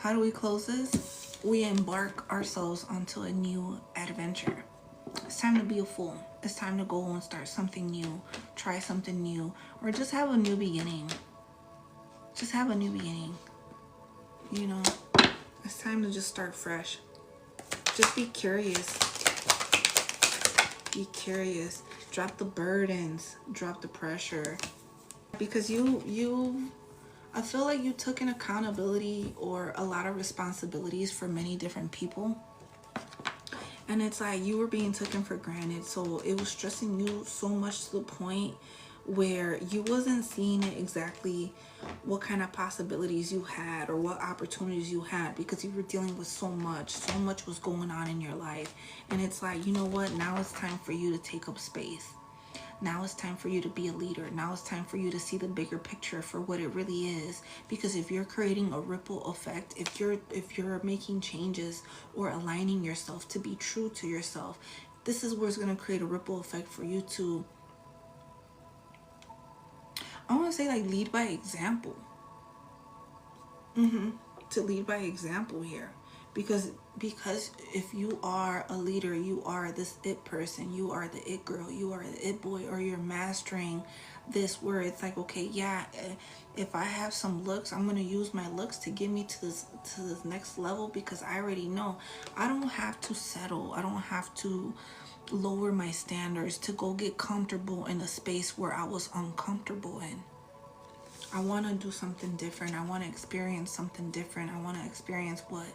How do we close this? We embark ourselves onto a new adventure. It's time to be a fool. It's time to go and start something new, try something new, or just have a new beginning. Just have a new beginning. You know, it's time to just start fresh. Just be curious. Be curious. Drop the burdens. Drop the pressure. Because I feel like you took an accountability or a lot of responsibilities for many different people. And it's like you were being taken for granted. So it was stressing you so much to the point where you wasn't seeing it exactly what kind of possibilities you had or what opportunities you had, because you were dealing with so much was going on in your life. And it's like, you know what, now it's time for you to take up space. Now it's time for you to be a leader. Now it's time for you to see the bigger picture for what it really is. Because if you're creating a ripple effect, if you're making changes or aligning yourself to be true to yourself, this is where it's going to create a ripple effect for you to, I want to say, like, lead by example. To lead by example here. Because if you are a leader, you are this it person, you are the it girl, you are the it boy, or you're mastering this where it's like, okay, yeah, if I have some looks, I'm gonna use my looks to get me to this next level, because I already know I don't have to settle. I don't have to lower my standards to go get comfortable in a space where I was uncomfortable in. I want to do something different. I want to experience something different. I want to experience what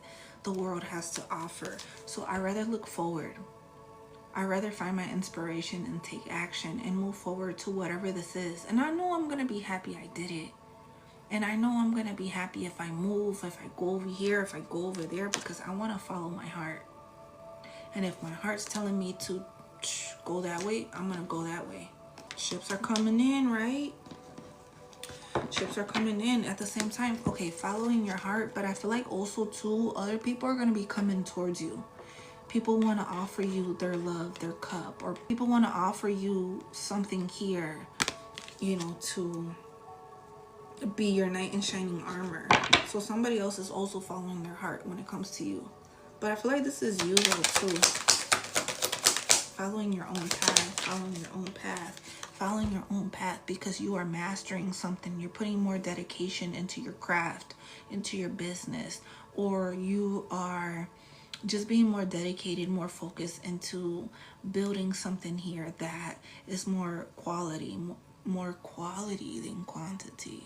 the world has to offer. So I rather look forward. I rather find my inspiration and take action and move forward to whatever this is. And I know I'm going to be happy I did it. And I know I'm going to be happy if I move, if I go over here, if I go over there, because I want to follow my heart. And if my heart's telling me to go that way, I'm going to go that way. Ships are coming in, right? Ships are coming in at the same time. Okay, following your heart, but I feel like also too, other people are going to be coming towards you. People want to offer you their love, their cup, or people want to offer you something here, you know, to be your knight in shining armor. So somebody else is also following their heart when it comes to you. But I feel like this is you though too. Following your own path, following your own path, following your own path, because you are mastering something. You're putting more dedication into your craft, into your business, or you are just being more dedicated, more focused into building something here that is more quality than quantity.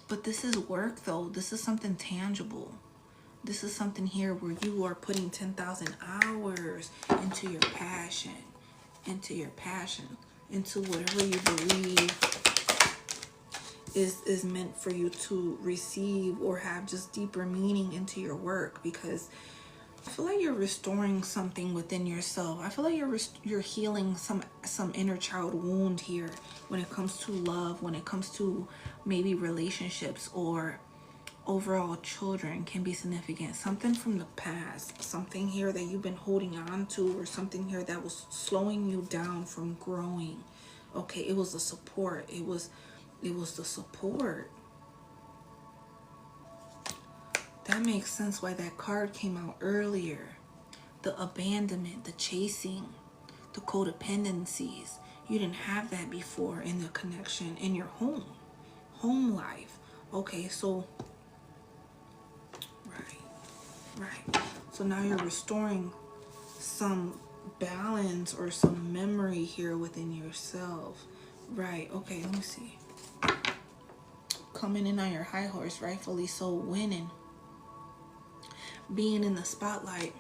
But this is work though. This is something tangible. This is something here where you are putting 10,000 hours into your passion, into whatever you believe is meant for you to receive or have just deeper meaning into your work. Because I feel like you're restoring something within yourself. I feel like you're healing some inner child wound here when it comes to love, when it comes to maybe relationships, or overall children can be significant. Something from the past, something here that you've been holding on to, or something here that was slowing you down from growing. Okay, it was the support. It was the support. That makes sense why that card came out earlier. The abandonment, the chasing, the codependencies. You didn't have that before in the connection in your home life. Okay, so right. So now you're restoring some balance or some memory here within yourself. Right, okay, let me see. Coming in on your high horse, rightfully so, winning. Being in the spotlight.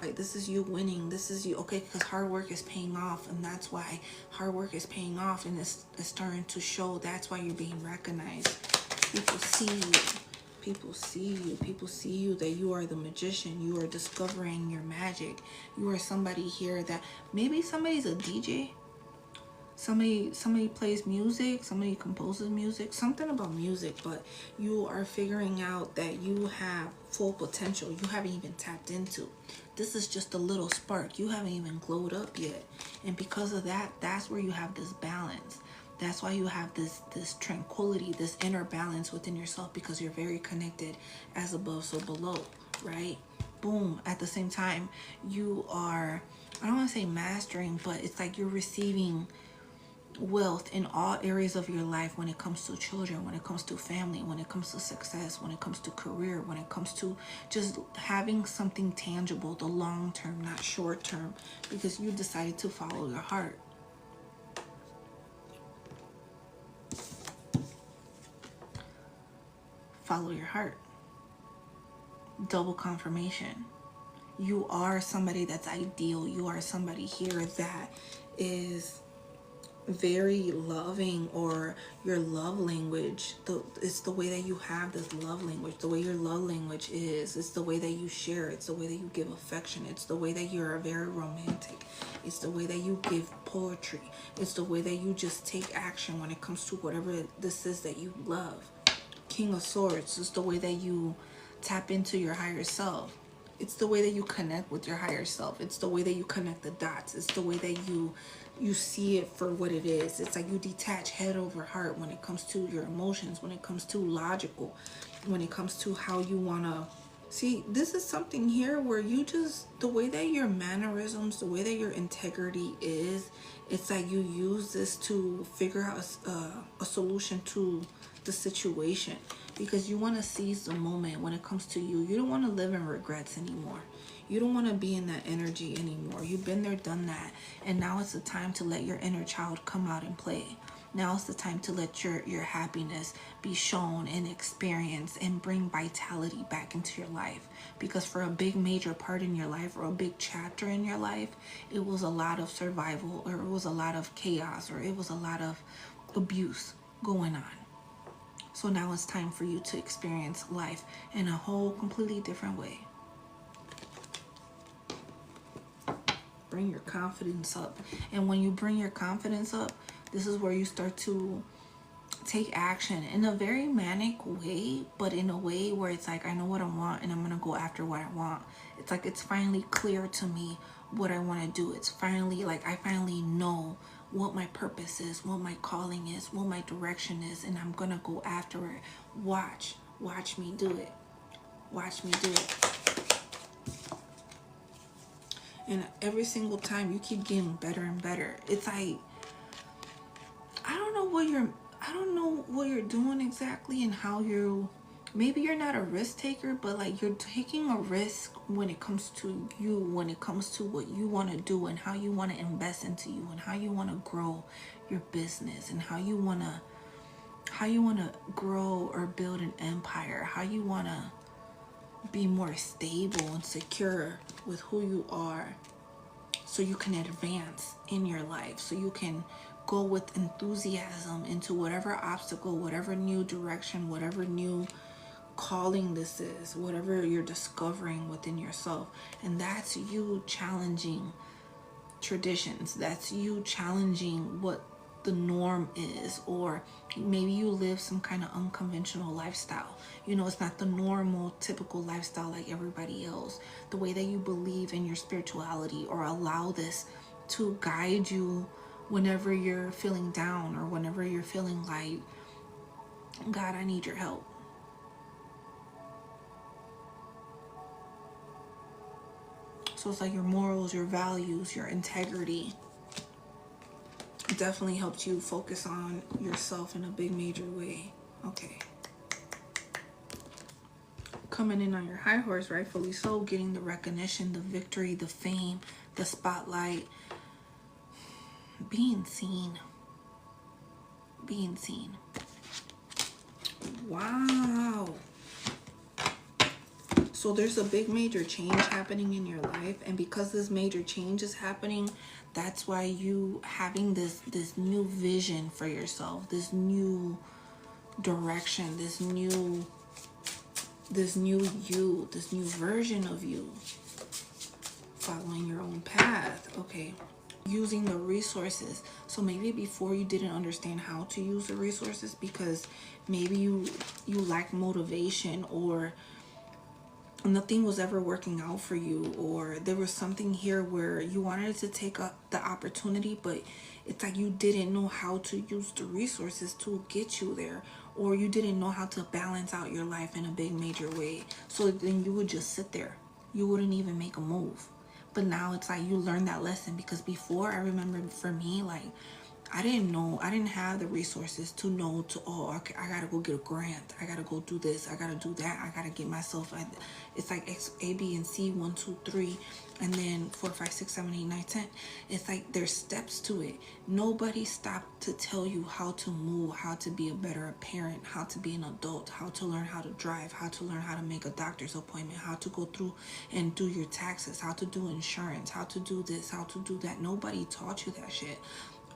Like, this is you winning. This is you, okay, because hard work is paying off, and that's why hard work is paying off, and it's starting to show. That's why you're being recognized. People see you. People see you. People see you, that you are the magician. You are discovering your magic. You are somebody here that maybe somebody's a DJ. Somebody plays music, somebody composes music, something about music, but you are figuring out that you have full potential you haven't even tapped into. This is just a little spark. You haven't even glowed up yet. And because of that, that's where you have this balance. That's why you have this tranquility, this inner balance within yourself, because you're very connected, as above so below, right? Boom. At the same time, you are, I don't want to say mastering, but it's like you're receiving wealth in all areas of your life, when it comes to children, when it comes to family, when it comes to success, when it comes to career, when it comes to just having something tangible, the long term, not short term, because you decided to follow your heart. Follow your heart. Double confirmation. You are somebody that's ideal. You are somebody here that is very loving, or your love language, it's the way that you have this love language, the way your love language is, it's the way that you share, it's the way that you give affection, it's the way that you're very romantic, it's the way that you give poetry, it's the way that you just take action when it comes to whatever this is that you love. King of Swords is the way that you tap into your higher self. It's the way that you connect with your higher self. It's the way that you connect the dots. It's the way that you see it for what it is. It's like you detach head over heart when it comes to your emotions, when it comes to logical, when it comes to how you want to see. This is something here where you just, the way that your mannerisms, the way that your integrity is, it's like you use this to figure out a solution to the situation, because you want to seize the moment when it comes to you. You don't want to live in regrets anymore. You don't want to be in that energy anymore. You've been there, done that. And now it's the time to let your inner child come out and play. Now it's the time to let your happiness be shown and experienced, and bring vitality back into your life. Because for a big major part in your life, or a big chapter in your life, it was a lot of survival, or it was a lot of chaos, or it was a lot of abuse going on. So now it's time for you to experience life in a whole completely different way. Bring your confidence up. And when you bring your confidence up, this is where you start to take action in a very manic way, but in a way where it's like, I know what I want, and I'm going to go after what I want. It's like, it's finally clear to me what I want to do. It's finally like, I finally know what my purpose is, what my calling is, what my direction is, and I'm going to go after it. Watch me do it. Watch me do it. And every single time you keep getting better and better. It's like, I don't know what you're doing exactly, and how maybe you're not a risk taker, but like you're taking a risk when it comes to you, when it comes to what you want to do, and how you want to invest into you, and how you want to grow your business, and how you want to grow or build an empire, how you want to be more stable and secure with who you are, so you can advance in your life, so you can go with enthusiasm into whatever obstacle, whatever new direction, whatever new calling this is, whatever you're discovering within yourself. And that's you challenging traditions. That's you challenging what the norm is, or maybe you live some kind of unconventional lifestyle. It's not the normal typical lifestyle like everybody else. The way that you believe in your spirituality, or allow this to guide you whenever you're feeling down, or whenever you're feeling like, God, I need your help. So it's like your morals, your values, your integrity definitely helped you focus on yourself in a big major way. Okay. Coming in on your high horse, rightfully so, getting the recognition, the victory, the fame, the spotlight, being seen. Being seen. Wow. So there's a big major change happening in your life, and because this major change is happening, that's why you having this new vision for yourself, this new direction, this new you, this new version of you, following your own path. Okay. Using the resources. So maybe before you didn't understand how to use the resources, because maybe you lack motivation, or nothing was ever working out for you, or there was something here where you wanted to take up the opportunity, but It's like you didn't know how to use the resources to get you there, or you didn't know how to balance out your life in a big major way. So then you would just sit there. You wouldn't even make a move. But now it's like you learned that lesson, because before, I remember for me, like, I didn't know, I didn't have the resources to know to, oh, okay, I gotta go get a grant, I gotta go do this, I gotta do that, I gotta get myself, it's like X, A, B, and C, 1, 2, 3, and then 4, 5, 6, 7, 8, 9, 10. It's like there's steps to it. Nobody stopped to tell you how to move, how to be a better parent, how to be an adult, how to learn how to drive, how to learn how to make a doctor's appointment, how to go through and do your taxes, how to do insurance, how to do this, how to do that. Nobody taught you that shit.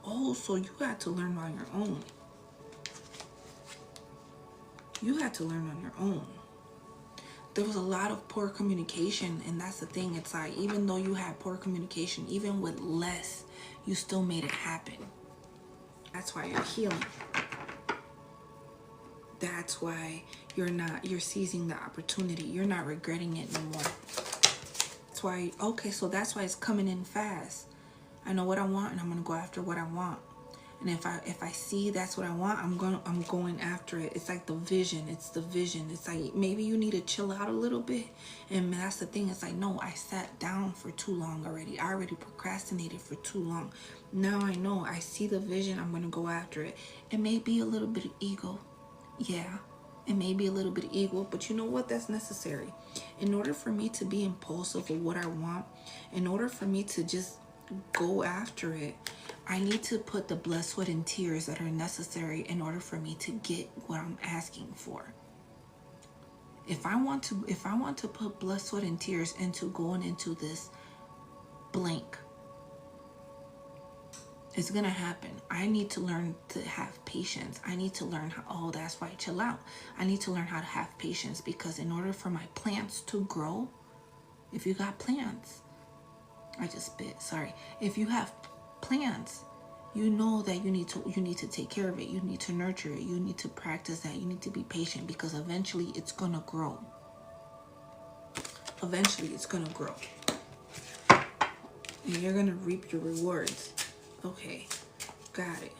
Oh, so you had to learn on your own. You had to learn on your own. There was a lot of poor communication, and that's the thing. It's like, even though you had poor communication, even with less, you still made it happen. That's why you're healing. That's why you're seizing the opportunity. You're not regretting it no more. That's why, okay, so that's why it's coming in fast. I know what I want, and I'm gonna go after what I want. And if I see that's what I want, I'm going after it. It's like the vision. It's the vision. It's like maybe you need to chill out a little bit. And that's the thing. It's like, no, I sat down for too long already. I already procrastinated for too long. Now I know. I see the vision. I'm gonna go after it. It may be a little bit of ego. Yeah. It may be a little bit of ego, but you know what? That's necessary. In order for me to be impulsive with what I want, in order for me to just go after it, I need to put the blood, sweat, and tears that are necessary in order for me to get what I'm asking for. If I want to put blood, sweat, and tears into going into this blank, it's gonna happen. I need to learn to have patience. I need to learn how, oh, that's why I chill out. I need to learn how to have patience, because in order for my plants to grow, if you got plants, I just spit, sorry. If you have plants, you know that you need to take care of it. You need to nurture it. You need to practice that. You need to be patient, because eventually it's gonna grow. Eventually it's gonna grow. And you're gonna reap your rewards. Okay, got it.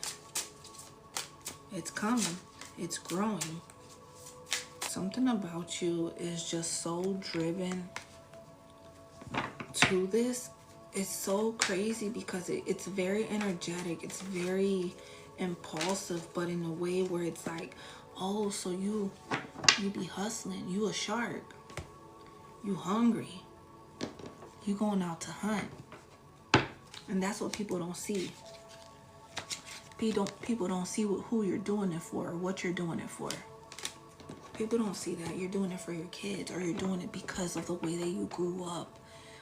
It's coming. It's growing. Something about you is just so driven to this. It's so crazy, because it's very energetic. It's very impulsive, but in a way where it's like, oh, so you be hustling. You a shark. You hungry. You going out to hunt. And that's what people don't see. People don't see who you're doing it for, or what you're doing it for. People don't see that you're doing it for your kids, or you're doing it because of the way that you grew up,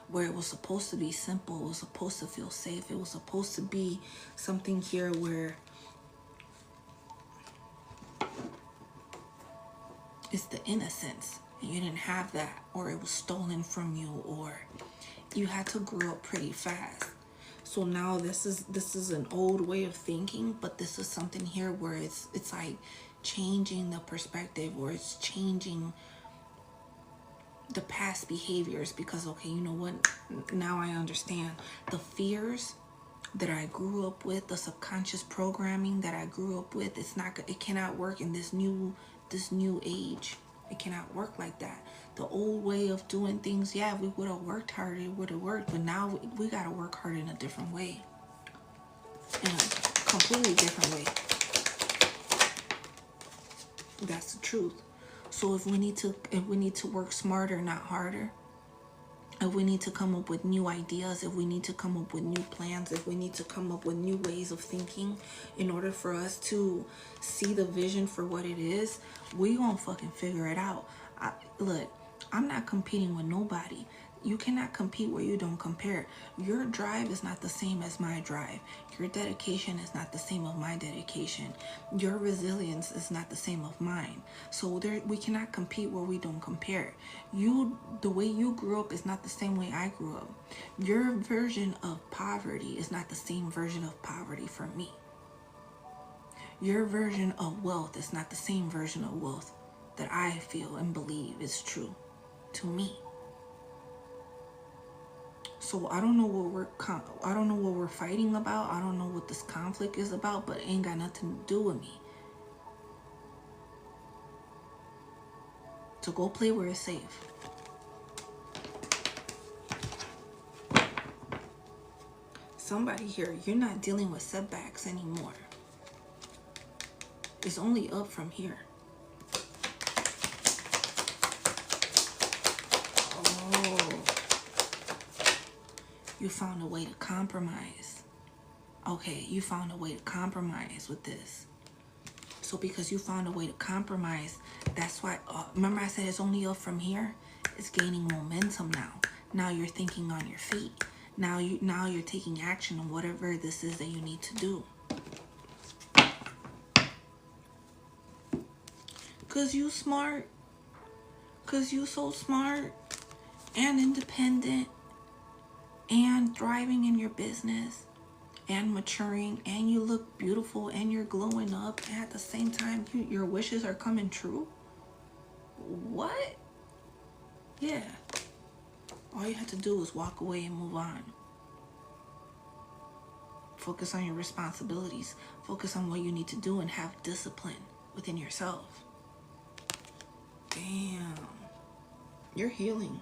where it was supposed to be simple. It was supposed to feel safe. It was supposed to be something here where it's the innocence, and you didn't have that, or it was stolen from you, or you had to grow up pretty fast. So now this is an old way of thinking, but this is something here where it's like changing the perspective, or it's changing the past behaviors, because okay, you know what, now I understand the fears that I grew up with, the subconscious programming that I grew up with. It cannot work in this new age. It cannot work like that. The old way of doing things, yeah, we would have worked harder, it would have worked, but now we got to work hard in a different way, in a completely different way. That's the truth. So if we need to work smarter, not harder, if we need to come up with new ideas, if we need to come up with new plans, if we need to come up with new ways of thinking in order for us to see the vision for what it is, we gonna fucking figure it out. Look, I'm not competing with nobody. You cannot compete where you don't compare. Your drive is not the same as my drive. Your dedication is not the same of my dedication. Your resilience is not the same of mine. So we cannot compete where we don't compare. The way you grew up is not the same way I grew up. Your version of poverty is not the same version of poverty for me. Your version of wealth is not the same version of wealth that I feel and believe is true to me. So I don't know what we're fighting about. I don't know what this conflict is about, but it ain't got nothing to do with me. So go play where it's safe. Somebody here, you're not dealing with setbacks anymore. It's only up from here. Oh, you found a way to compromise. Okay, you found a way to compromise with this. So because you found a way to compromise, that's why, remember I said it's only up from here? It's gaining momentum now. Now you're thinking on your feet. Now you're taking action on whatever this is that you need to do. Cause you smart. Cause you so smart and independent and thriving in your business and maturing, and you look beautiful and you're glowing up, and at the same time your wishes are coming true. What? Yeah. All you have to do is walk away and move on. Focus on your responsibilities. Focus on what you need to do and have discipline within yourself. Damn. You're healing.